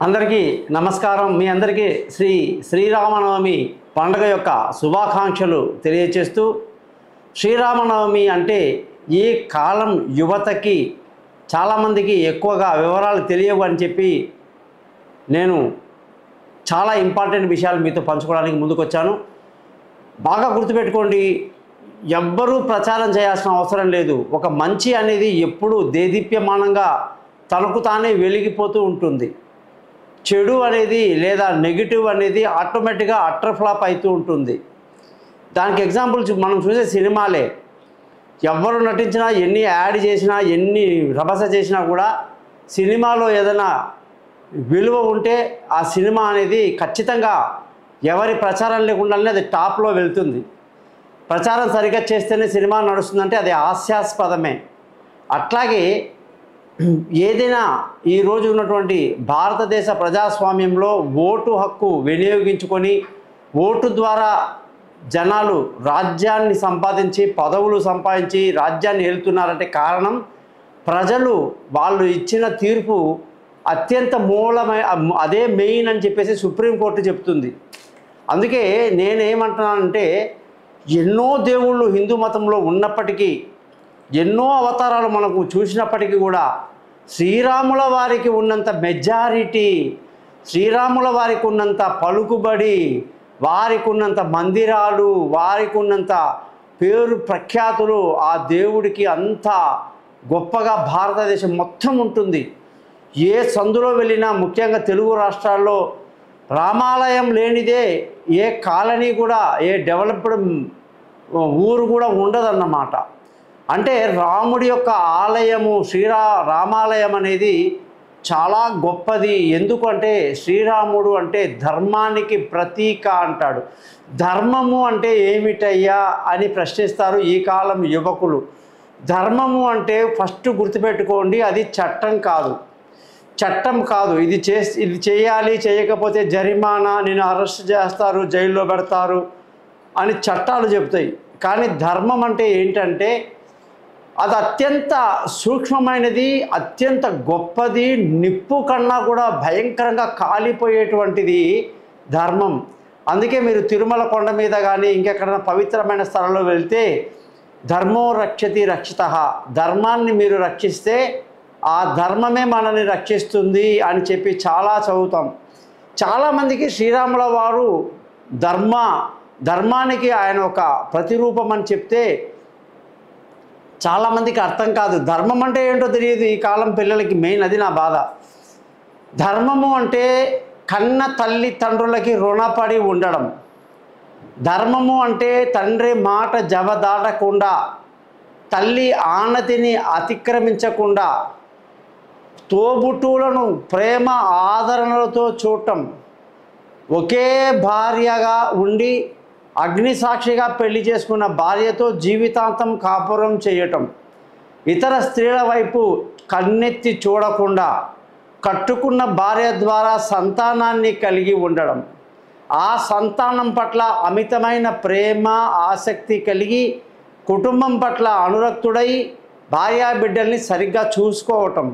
అందరికీ నమస్కారం. మీ అందరికీ శ్రీరామనవమి పండుగ యొక్క శుభాకాంక్షలు తెలియజేస్తూ, శ్రీరామనవమి అంటే ఈ కాలం యువతకి చాలామందికి ఎక్కువగా వివరాలు తెలియవు అని చెప్పి నేను చాలా ఇంపార్టెంట్ విషయాలు మీతో పంచుకోవడానికి ముందుకొచ్చాను. బాగా గుర్తుపెట్టుకోండి, ఎవ్వరూ ప్రచారం చేయాల్సిన అవసరం లేదు. ఒక మంచి అనేది ఎప్పుడూ దేదీప్యమానంగా తనకు తానే వెలిగిపోతూ ఉంటుంది. చెడు అనేది లేదా నెగిటివ్ అనేది ఆటోమేటిక్గా అట్టర్ ఫ్లాప్ అవుతూ ఉంటుంది. దానికి ఎగ్జాంపుల్స్ మనం చూసే సినిమాలే. ఎవరు నటించినా, ఎన్ని యాడ్ చేసినా, ఎన్ని రభస చేసినా కూడా సినిమాలో ఏదైనా విలువ ఉంటే ఆ సినిమా అనేది ఖచ్చితంగా ఎవరి ప్రచారం లేకుండానే అది టాప్లో వెళ్తుంది. ప్రచారం సరిగ్గా చేస్తేనే సినిమా నడుస్తుందంటే అది హాస్యాస్పదమే. అట్లాగే ఏదైనా ఈరోజు ఉన్నటువంటి భారతదేశ ప్రజాస్వామ్యంలో ఓటు హక్కు వినియోగించుకొని ఓటు ద్వారా జనాలు రాజ్యాన్ని సంపాదించి, పదవులు సంపాదించి రాజ్యాన్ని ఏలుతున్నారంటే కారణం ప్రజలు వాళ్ళు ఇచ్చిన తీర్పు అత్యంత మూలమైన, అదే మెయిన్ అని చెప్పేసి సుప్రీంకోర్టు చెప్తుంది. అందుకే నేనేమంటున్నానంటే, ఎన్నో దేవుళ్ళు హిందూ మతంలో ఉన్నప్పటికీ, ఎన్నో అవతారాలు మనకు చూసినప్పటికీ కూడా శ్రీరాముల వారికి ఉన్నంత మెజారిటీ, శ్రీరాముల వారికి ఉన్నంత పలుకుబడి, వారికి ఉన్నంత మందిరాలు, వారికి ఉన్నంత పేరు ప్రఖ్యాతులు ఆ దేవుడికి అంత గొప్పగా భారతదేశం మొత్తం ఉంటుంది. ఏ సందులో వెళ్ళినా, ముఖ్యంగా తెలుగు రాష్ట్రాల్లో రామాలయం లేనిదే ఏ కాలనీ కూడా, ఏ డెవలప్డ్ ఊరు కూడా ఉండదన్నమాట. అంటే రాముడి యొక్క ఆలయము, రామాలయం అనేది చాలా గొప్పది. ఎందుకంటే శ్రీరాముడు అంటే ధర్మానికి ప్రతీక అంటాడు. ధర్మము అంటే ఏమిటయ్యా అని ప్రశ్నిస్తారు ఈ కాలం యువకులు. ధర్మము అంటే ఫస్ట్ గుర్తుపెట్టుకోండి, అది చట్టం కాదు. చట్టం కాదు. ఇది చేయాలి, చేయకపోతే జరిమానా, నేను అరెస్ట్ చేస్తారు, జైల్లో పెడతారు అని చట్టాలు చెప్తాయి. కానీ ధర్మం అంటే ఏంటంటే అది అత్యంత సూక్ష్మమైనది, అత్యంత గొప్పది, నిప్పు కన్నా కూడా భయంకరంగా కాలిపోయేటువంటిది ధర్మం. అందుకే మీరు తిరుమల కొండ మీద కానీ ఇంకెక్కడైనా పవిత్రమైన స్థలంలో వెళ్తే ధర్మో రక్షతి రక్షితః, ధర్మాన్ని మీరు రక్షిస్తే ఆ ధర్మమే మనల్ని రక్షిస్తుంది అని చెప్పి చాలా చదువుతాం. చాలామందికి శ్రీరాముల వారు ధర్మానికి ఆయన ఒక ప్రతిరూపం అని చెప్తే చాలామందికి అర్థం కాదు. ధర్మం అంటే ఏంటో తెలియదు ఈ కాలం పిల్లలకి. మెయిన్ అది నా బాధ. ధర్మము అంటే కన్న తల్లి తండ్రులకి రుణపడి ఉండడం. ధర్మము అంటే తండ్రి మాట జవదాటకుండా, తల్లి ఆనతిని అతిక్రమించకుండా, తోబుట్టువులను ప్రేమ ఆదరణలతో చూడటం, ఒకే భార్యగా ఉండి అగ్నిసాక్షిగా పెళ్లి చేసుకున్న భార్యతో జీవితాంతం కాపురం చేయటం, ఇతర స్త్రీల వైపు కన్నెత్తి చూడకుండా కట్టుకున్న భార్య ద్వారా సంతానాన్ని కలిగి ఉండడం, ఆ సంతానం పట్ల అమితమైన ప్రేమ ఆసక్తి కలిగి కుటుంబం పట్ల అనురక్తుడై భార్యా బిడ్డల్ని సరిగ్గా చూసుకోవటం.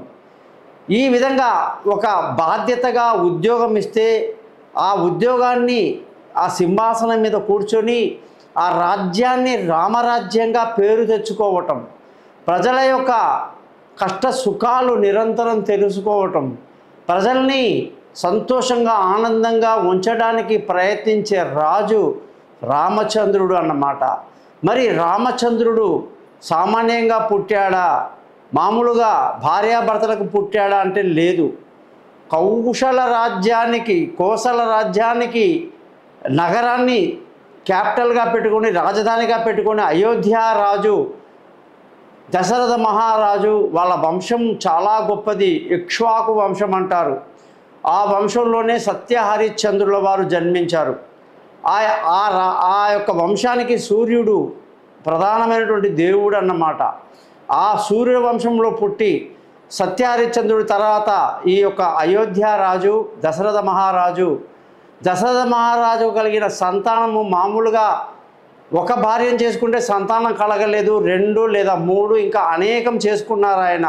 ఈ విధంగా ఒక బాధ్యతగా ఉద్యోగం ఇస్తే ఆ ఉద్యోగాన్ని, ఆ సింహాసనం మీద కూర్చొని ఆ రాజ్యాన్ని రామరాజ్యంగా పేరు తెచ్చుకోవటం, ప్రజల యొక్క కష్ట సుఖాలు నిరంతరం తెలుసుకోవటం, ప్రజల్ని సంతోషంగా ఆనందంగా ఉంచడానికి ప్రయత్నించే రాజు రామచంద్రుడు అన్నమాట. మరి రామచంద్రుడు సామాన్యంగా పుట్టాడా, మామూలుగా భార్యాభర్తలకు పుట్టాడా అంటే లేదు. కోసల రాజ్యానికి నగరాన్ని క్యాపిటల్గా పెట్టుకొని, రాజధానిగా పెట్టుకొని అయోధ్య రాజు దశరథ మహారాజు వాళ్ళ వంశం చాలా గొప్పది. ఇక్ష్వాకు వంశం అంటారు. ఆ వంశంలోనే సత్యహరిశ్చంద్రుల వారు జన్మించారు. ఆ యొక్క వంశానికి సూర్యుడు ప్రధానమైనటువంటి దేవుడు అన్నమాట. ఆ సూర్య వంశంలో పుట్టి సత్యహరిశ్చంద్రుడి తర్వాత ఈ యొక్క అయోధ్య రాజు దశరథ మహారాజు కలిగిన సంతానము మామూలుగా ఒక భార్యను చేసుకుంటే సంతానం కలగలేదు, 2 లేదా 3 ఇంకా అనేకం చేసుకున్నారు ఆయన.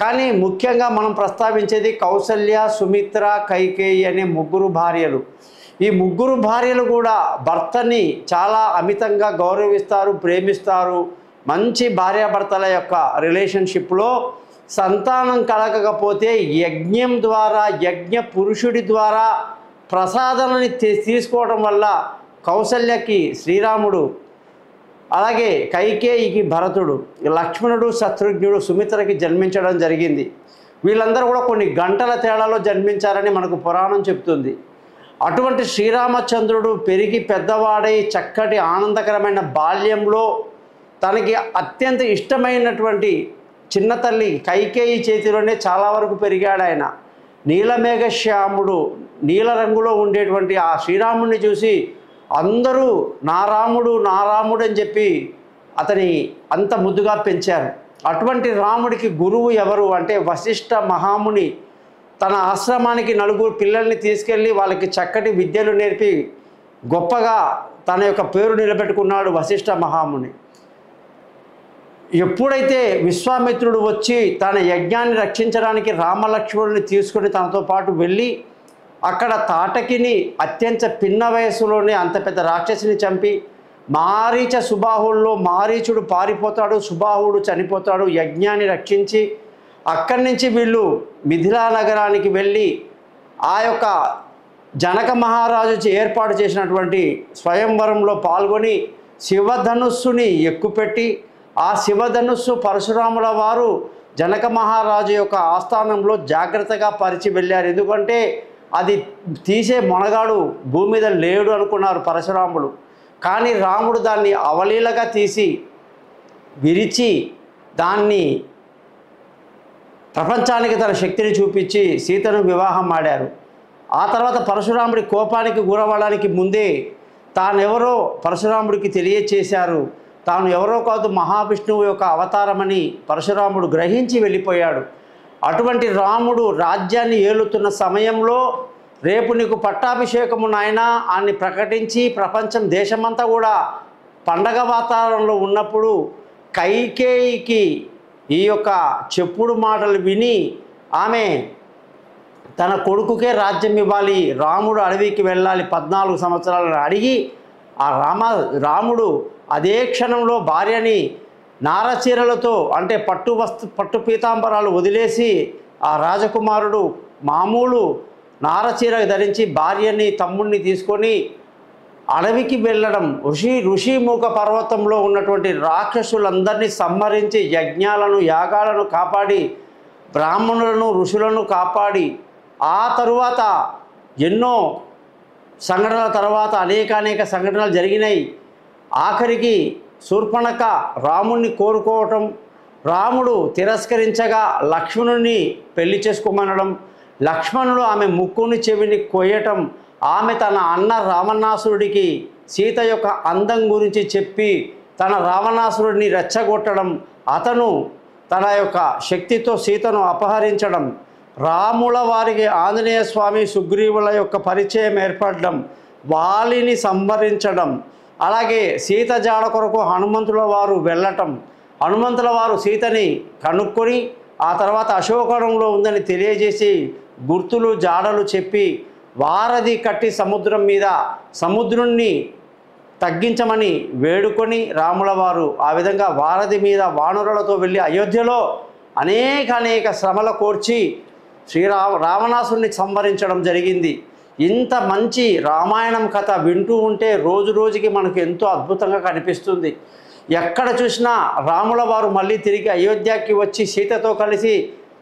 కానీ ముఖ్యంగా మనం ప్రస్తావించేది కౌసల్య, సుమిత్ర, కైకేయి అనే ముగ్గురు భార్యలు. ఈ ముగ్గురు భార్యలు కూడా భర్తని చాలా అమితంగా గౌరవిస్తారు, ప్రేమిస్తారు. మంచి భార్యాభర్తల యొక్క రిలేషన్షిప్లో సంతానం కలగకపోతే యజ్ఞం ద్వారా, యజ్ఞ పురుషుడి ద్వారా ప్రసాదాలని తీసుకోవడం వల్ల కౌసల్యకి శ్రీరాముడు, అలాగే కైకేయికి భరతుడు, లక్ష్మణుడు శత్రుఘ్నుడు, సుమిత్రకి జన్మించడం జరిగింది. వీళ్ళందరూ కూడా కొన్ని గంటల తేడాలో జన్మించారని మనకు పురాణం చెప్తుంది. అటువంటి శ్రీరామచంద్రుడు పెరిగి పెద్దవాడై చక్కటి ఆనందకరమైన బాల్యంలో తనకి అత్యంత ఇష్టమైనటువంటి చిన్న తల్లి కైకేయి చేతిలోనే చాలా వరకు పెరిగాడు ఆయన. నీలమేఘశ్యాముడు, నీల రంగులో ఉండేటువంటి ఆ శ్రీరాముడిని చూసి అందరూ నా రాముడు నా రాముడు అని చెప్పి అతని అంత ముద్దుగా పెంచారు. అటువంటి రాముడికి గురువు ఎవరు అంటే వశిష్ఠ మహాముని తన ఆశ్రమానికి నలుగురు పిల్లల్ని తీసుకెళ్ళి వాళ్ళకి చక్కటి విద్యలు నేర్పి గొప్పగా తన యొక్క పేరు నిలబెట్టుకున్నాడు వశిష్ఠ మహాముని. ఎప్పుడైతే విశ్వామిత్రుడు వచ్చి తన యజ్ఞాన్ని రక్షించడానికి రామలక్ష్మణుని తీసుకుని తనతో పాటు వెళ్ళి అక్కడ తాటకిని అత్యంత పిన్న వయస్సులోనే అంత పెద్ద రాక్షసిని చంపి మారీచ సుబాహుల్లో మారీచుడు పారిపోతాడు, సుబాహుడు చనిపోతాడు. యజ్ఞాన్ని రక్షించి అక్కడి నుంచి వీళ్ళు మిథిలా నగరానికి వెళ్ళి ఆ యొక్క జనక మహారాజు ఏర్పాటు చేసినటువంటి స్వయంవరంలో పాల్గొని శివధనుస్సుని ఎక్కుపెట్టి ఆ శివధనుస్సు పరశురాముల వారు జనక మహారాజు యొక్క ఆస్థానంలో జాగ్రత్తగా పరిచి వెళ్ళారు. ఎందుకంటే అది తీసే మొనగాడు భూమి మీద లేడు అనుకున్నారు పరశురాముడు. కానీ రాముడు దాన్ని అవలీలగా తీసి విరిచి దాన్ని ప్రపంచానికి తన శక్తిని చూపించి సీతను వివాహం ఆడారు. ఆ తర్వాత పరశురాముడి కోపానికి గురవడానికి ముందే తానెవరో పరశురాముడికి తెలియచేశారు. తాను ఎవరో కాదు మహావిష్ణువు యొక్క అవతారమని పరశురాముడు గ్రహించి వెళ్ళిపోయాడు. అటువంటి రాముడు రాజ్యాన్ని ఏలుతున్న సమయంలో రేపు నీకు పట్టాభిషేకము నాయనా అని ప్రకటించి ప్రపంచం దేశమంతా కూడా పండగ వాతావరణంలో ఉన్నప్పుడు కైకేయికి ఈ యొక్క చెప్పుడు మాటలు విని ఆమె తన కొడుకుకే రాజ్యం ఇవ్వాలి, రాముడు అడవికి వెళ్ళాలి 14 సంవత్సరాలను అడిగి ఆ రాముడు అదే క్షణంలో భార్యని నారచీరలతో అంటే పట్టు పీతాంబరాలు వదిలేసి ఆ రాజకుమారుడు మామూలు నారచీర ధరించి భార్యని తమ్ముడిని తీసుకొని అడవికి వెళ్ళడం, ఋషిముఖ పర్వతంలో ఉన్నటువంటి రాక్షసులందరినీ సంహరించి యజ్ఞాలను యాగాలను కాపాడి బ్రాహ్మణులను ఋషులను కాపాడి ఆ తరువాత ఎన్నో సంఘటనల తర్వాత అనేక సంఘటనలు జరిగినాయి. ఆఖరికి శూర్పణఖ రాముణ్ణి కోరుకోవటం, రాముడు తిరస్కరించగా లక్ష్మణుని పెళ్లి చేసుకోమనడం, లక్ష్మణుడు ఆమె ముక్కుని చెవిని కోయటం, ఆమె తన అన్న రావణాసురుడికి సీత యొక్క అందం గురించి చెప్పి తన రావణాసురుడిని రెచ్చగొట్టడం, అతను తన యొక్క శక్తితో సీతను అపహరించడం, రాముల వారికి ఆంజనేయ స్వామి సుగ్రీవుల యొక్క పరిచయం ఏర్పడడం, వాలిని సంహరించడం, అలాగే సీత జాడ కొరకు హనుమంతుల వారు వెళ్ళటం, హనుమంతుల వారు సీతని కనుక్కొని ఆ తర్వాత అశోకవనంలో ఉందని తెలియజేసి గుర్తులు జాడలు చెప్పి వారధి కట్టి సముద్రుణ్ణి తగ్గించమని వేడుకొని రాముల వారు ఆ విధంగా వారధి మీద వానరులతో వెళ్ళి అయోధ్యలో అనేక శ్రమల కోర్చి రావణాసురుని సంహరించడం జరిగింది. ఇంత మంచి రామాయణం కథ వింటూ ఉంటే రోజు రోజుకి మనకు ఎంతో అద్భుతంగా కనిపిస్తుంది. ఎక్కడ చూసినా రాముల వారు మళ్ళీ తిరిగి అయోధ్యకి వచ్చి సీతతో కలిసి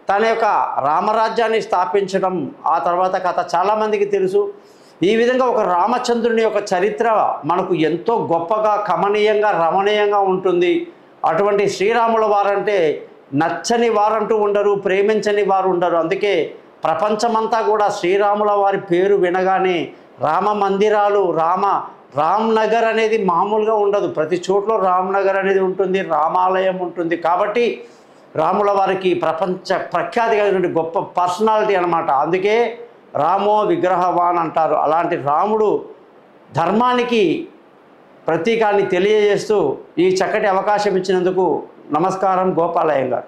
తన యొక్క రామరాజ్యాన్ని స్థాపించడం ఆ తర్వాత కథ చాలామందికి తెలుసు. ఈ విధంగా ఒక రామచంద్రుని యొక్క చరిత్ర మనకు ఎంతో గొప్పగా కమనీయంగా రమణీయంగా ఉంటుంది. అటువంటి శ్రీరాముల వారంటే నచ్చని వారంటూ ఉండరు, ప్రేమించని వారు ఉండరు. అందుకే ప్రపంచమంతా కూడా శ్రీరాముల వారి పేరు వినగానే రామ మందిరాలు రామ్ నగర్ అనేది మామూలుగా ఉండదు. ప్రతి చోట్ల రామ్ నగర్ అనేది ఉంటుంది, రామాలయం ఉంటుంది. కాబట్టి రాముల వారికి ప్రపంచ ప్రఖ్యాతి కలిగినటువంటి గొప్ప పర్సనాలిటీ అన్నమాట. అందుకే రామో విగ్రహవాన్ అంటారు. అలాంటి రాముడు ధర్మానికి ప్రతీకాన్ని తెలియజేస్తూ ఈ చక్కటి అవకాశం ఇచ్చినందుకు నమస్కారం. గోపాలయ్య గారు.